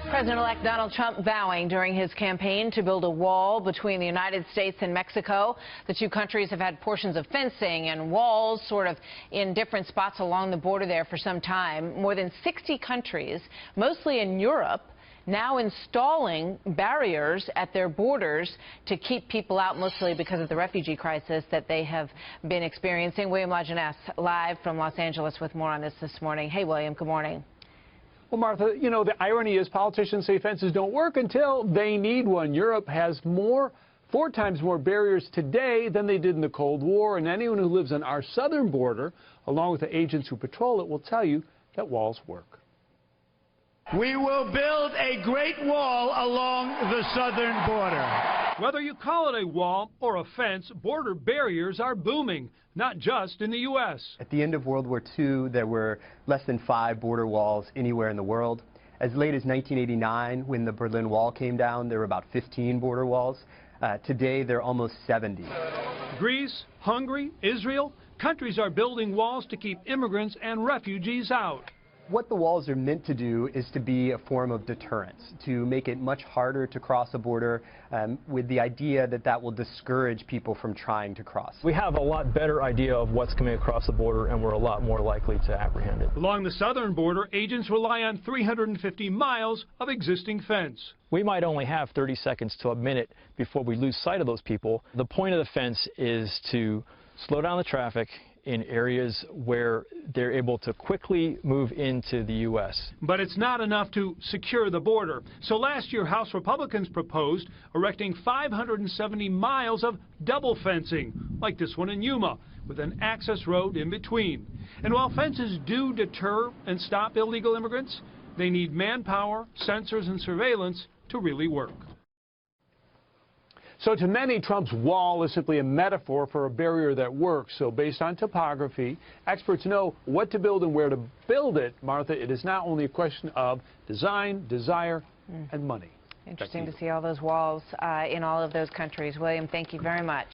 President-elect Donald Trump vowing during his campaign to build a wall between the United States and Mexico. The two countries have had portions of fencing and walls sort of in different spots along the border there for some time. More than 60 countries, mostly in Europe, now installing barriers at their borders to keep people out, mostly because of the refugee crisis that they have been experiencing. William Jeunesse live from Los Angeles with more on this morning. Hey, William, good morning. Well, Martha, you know, the irony is politicians say fences don't work until they need one. Europe has 4 times more barriers today than they did in the Cold War, and anyone who lives on our southern border, along with the agents who patrol it, will tell you that walls work. We will build a great wall along the southern border. Whether you call it a wall or a fence, border barriers are booming, not just in the U.S. At the end of World War II, there were less than 5 border walls anywhere in the world. As late as 1989, when the Berlin Wall came down, there were about 15 border walls. Today, there are almost 70. Greece, Hungary, Israel, countries are building walls to keep immigrants and refugees out. What the walls are meant to do is to be a form of deterrence, to make it much harder to cross a border, with the idea that that will discourage people from trying to cross. We have a lot better idea of what's coming across the border, and we're a lot more likely to apprehend it. Along the southern border, agents rely on 350 miles of existing fence. We might only have 30 seconds to a minute before we lose sight of those people. The point of the fence is to slow down the traffic in areas where they're able to quickly move into the U.S. But it's not enough to secure the border. So last year, House Republicans proposed erecting 570 miles of double fencing, like this one in Yuma, with an access road in between. And while fences do deter and stop illegal immigrants, they need manpower, sensors, and surveillance to really work. So to many, Trump's wall is simply a metaphor for a barrier that works. So based on topography, experts know what to build and where to build it. Martha, it is not only a question of design, desire, and money. Interesting to see all those walls in all of those countries. William, thank you very much.